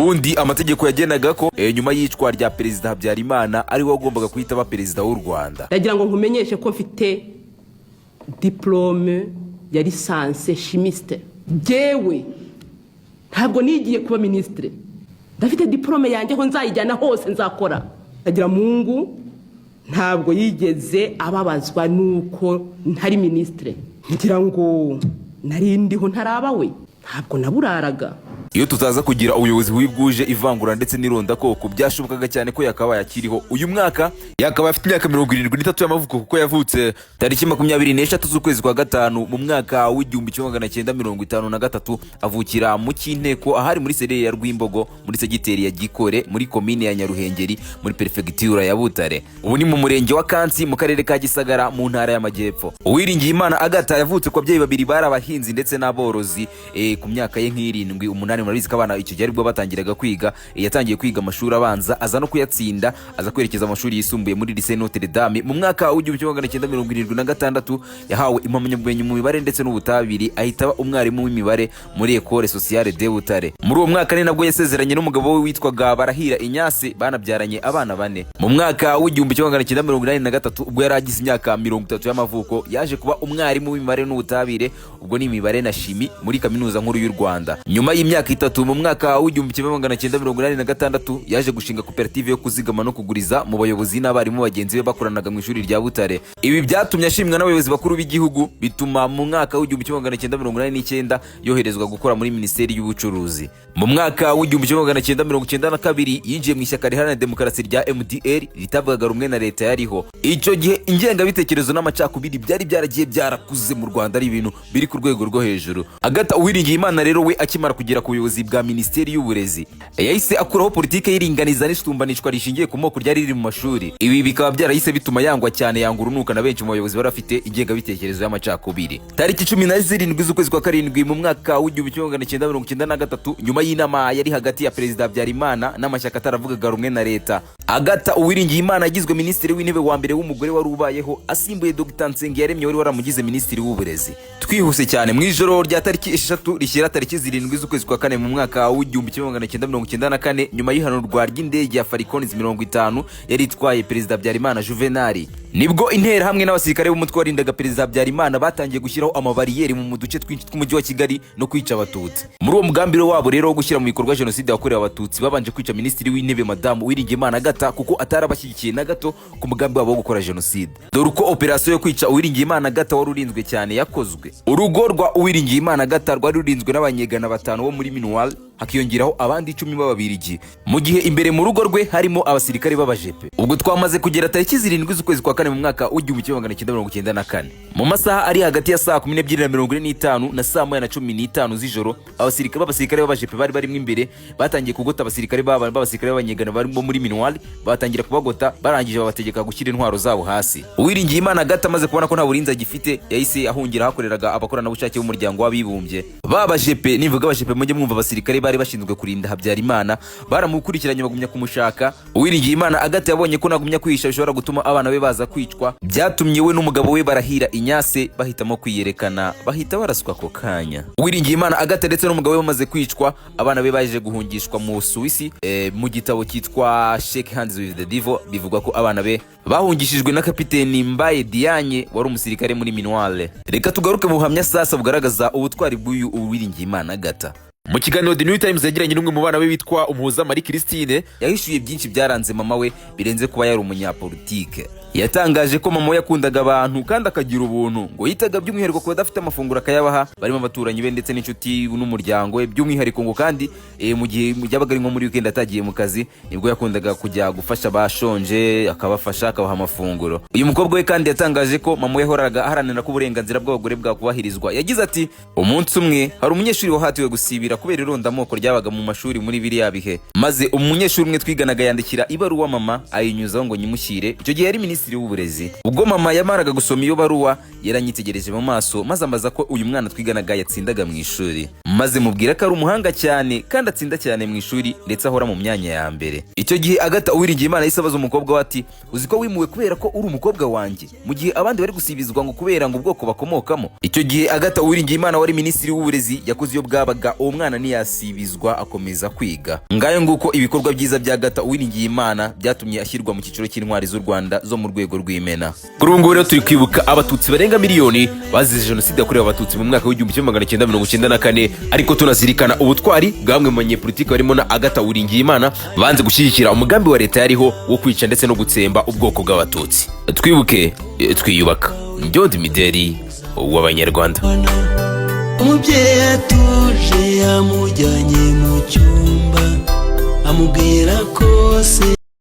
Burundi amategeko yagenaga ko nyuma y'icwa rya Perezida Habyarimana ari we wagombaga kwita aba perezida w'u Rwanda. Ndagira ngo nkumenyeshe ko mfite diplome ya licence chimiste. Jewe ntabwo nigiye kuba ministre. Ndafite diplome yanjye ho nzayijyana hose nzakora. Ndagira Mungu ntabwo yigeze ababazwa nuko ntari ministre. Ngira ngo narindiho ntarabawe. Ntabwo naburaraga. Iyo tutaza kugira ubuyobozi bwibwuje ivangura ndetse n'ironda koko byashobokaga cyane ko yakaba yakiriho. Uyu mwaka yakaba afite imyaka 73 y'amavuko kuko yavutse tariki 23 z'ukwezi kwa gatanu mu mwaka w'1953 avukira mu Kinteko ahari muri sereye ya Rwimbogo muri segiteri ya Gikore muri komine ya Nyaruhengeri muri prefecture ya Butare. Ubu ni mu murenge wa Kansi mu karere ka Gisagara mu ntara y'Amajyepfo. Uwiringiyimana Agatha yavutse kwa ababyeyi babiri bari abahinzi ndetse n'aborozi ku myaka ye nk'irindwi umunani murabizi kabana icyo gihe aribwo batangiraga kwiga. Yatangiye kwiga amashuri abanza aza no kuyatsinda aza kwerekeza amashuri yisumbuye muri lycée Notre Dame mu mwaka w'1976 yahawe impamyabumenyi mu mibare ndetse n'ubutabiri ahita umwarimu w'imibare muri École Sociale de Butare. Muri uwo mwaka ni nabwo yasezeranye n'umugabo we witwaga Barahira Inyase banabyaranye abana bane. Mu mwaka w'1983 ubwo yaragize imyaka 30 y'amavuko yaje kuba umwarimu w'imibare n'ubutabire ubwo ni imibare na shimi muri kaminuza nkuru y'u Rwanda. Nyuma y'imyaka 3 mu mwaka w'1986 yaje gushinga koperative yo kuzigama no kuguriza mu bayobozi n'abarimu bagenzi be bakoranaga mu ishuri rya Butare. Ibi byatumye ashimwa n'abayobozi bakuru b'igihugu bituma mu mwaka w'1989 yoherezwa gukora muri Minisiteri y'Ubucuruzi. Mu mwaka w'1992 yinjiye mu ishyaka riharanira demokarasi rya MDR ritavugaga rumwe na leta yariho. Icyo gihe ingengabitekerezo n'amacakubiri byari byaragiye byarakuze mu Rwanda ari ibintu biri ku rwego rwo hejuru. Agatha Uwiringiyimana rero we akimara kugera ku buyobozi bwa Minisiteri y'Uburezi yahise akuraho politike y'iringaniza n'istumbanishwa rishingiye ku moko ryari riri mu mashuri. Ibi bikaba byarahise bituma yangwa cyane yangurunuka na benshi mu bayobozi barafite ingengabitekerezo y'amacakubiri. Tariki 17 z'ukwezi kwa karindwi mu mwaka w'1993 nyuma y'inama yari hagati ya Perezida Habyarimana n'amashyaka ataravugaga rumwe na leta, Agatha Uwiringiyimana yagizwe Minisitiri w'Intebe wa mbere w'umugore wari ubayeho asimbuye Dr Nsengiyaremye wari waramugize Minisitiri w'Uburezi. Twihuse cyane mu ijoro rya tariki 6 rishyira tariki 7 z'ukwezi kwa kane mu mwaka w'1994 nyuma y'ihanurwa ry'indege ya Falcon 50 yari itwaye Perezida Habyarimana Juvenali, nibwo intera hamwe n'abasirikare b'umutwe warindaga Perezida Habyarimana batangiye gushyiraho amabariyeri mu duce twinshi tw'umujyi wa Kigali no kwica Abatutsi. Muri uwo mugambi wabo rero wo gushyira mu bikorwa Jenoside yakorewe Abatutsi babanje kwica Minisitiri w'Intebe Madamu Uwiringiyimana Agatha kuko atarabashyigikiye na gato ku mugambi wabo wo gukora Jenoside. Dore uko operasiyo yo kwica Uwiringiyimana Agatha wari urinzwe cyane yakozwe. Urugo rwa Uwiringiyimana Agatha rwari rurinzwe n'abanyegana 5 bo muri Minual hakiyongeraho abandi 10 b'ababirigi, mu gihe imbere mu rugo rwe harimo abasirikare b'abajepe. Ubwo twamaze kugera tariki 7 z'ukwezi kwa kane mu mwaka w'1994 mu masaha ari hagati ya saa 12:45 na saa 1:15 z'ijoro abasirikare b'abajepe bari barimo imbere batangiye kugota abasirikare b'abanyegana barimo muri Minual batangira kubagota barangije babategeka gushyira intwaro zabo hasi. Uwiringiyimana Agatha amaze kubona ko nta burinzi agifite yahise ahungira hakoreraga abakoranabushake b'umuryango w'abibumbye. Babajepe nivuga abajepe mujye mwumva abasirikare bari bashinzwe kurinda Habyarimana baramukurikiranye bagumya kumushaka. Uwiringiyimana Agatha yabonye ko nagumya kwihisha bishobora gutuma abana be baza kwicwa, byatumye we n'umugabo we Barahira Inyase bahitamo kwiyerekana bahita baraswa ko kanya. Uwiringiyimana Agatha ndetse n'umugabo we bamaze kwicwa abana be baje guhungishwa mu Suwisi. Mu gitabo cyitwa Shake Hands with the Devil bivugwa ko abana be bahungishijwe na Kapiteni Mbaye Dianye wari umusirikare muri Minual. Reka tugaruke mu buhamya sasa bugaragaza ubutwari bw'uyu Uwiringiyimana Agatha. Mu kiganiro The New Times yagiranye n'umwe mu bana be bitwa Umuhoza Marie Christine yahishuye byinshi byaranze mama we birenze kuba yari umunyapolitike. Yatangaje ko mama we yakundaga abantu kandi akagira ubuntu, ngo yitaga by'umwihariko ko badafite amafunguro akayabaha barimo abaturanyi be ndetse n'inshuti n'umuryango we, by'umwihariko ngo kandi mu gihe yabaga ari nko muri weekend atagiye mu kazi nibwo yakundaga kujya gufasha bashonje akabafasha akabaha amafunguro. Uyu mukobwa we kandi yatangaje ko mama we yahoraga aharanira ko uburenganzira bw'abagore bwakubahirizwa. Yagize ati umunsi umwe hari umunyeshuri wahatiwe gusibira kubera irondamoko ryabaga mu mashuri muri biriya bihe, maze umunyeshuri umwe twiganaga yandikira ibaruwa mama ayinyuzaho ngo nyimushyire. Icyo gihe yari Minisitiri minisitiri w'uburezi. Ubwo mama yamaraga gusoma iyo baruwa yaranyitegereje mu maso maze ambaza ko uyu mwana twiganaga yatsindaga mu ishuri, maze mubwira ko ari umuhanga cyane kandi atsinda cyane mu ishuri ndetse ahora mu myanya ya mbere. Icyo gihe Agatha Uwiringiyimana yahise abaza umukobwa we ati uzi ko wimuwe kubera ko uri umukobwa wanjye mu gihe abandi bari gusibizwa ngo kubera ngo ubwoko bakomokamo? Icyo gihe Agatha Uwiringiyimana wari minisitiri w'uburezi yakoze iyo bwabaga uwo mwana ntiyasibizwa akomeza kwiga. Ngayo nguko ibikorwa byiza bya Agatha Uwiringiyimana byatumye ashyirwa mu cyiciro cy'intwari z'u Rwanda zo mu rwego rw'imena. Kuri ubu ngubu rero turi kwibuka abatutsi barenga miliyoni bazize jenoside yakorewe abatutsi mu mwaka w'1994, ariko tunazirikana ubutwari bwa bamwe mu banyepolitiki barimo na Agatha Uwiringiyimana banze gushyigikira umugambi wa leta yariho wo kwica ndetse no gutsemba ubwoko bw'abatutsi. Twibuke twiyubaka. Ndi Mideli w'Abanyarwanda. Umubyeyi atuje yamujyanye mu cyumba amubwira ko se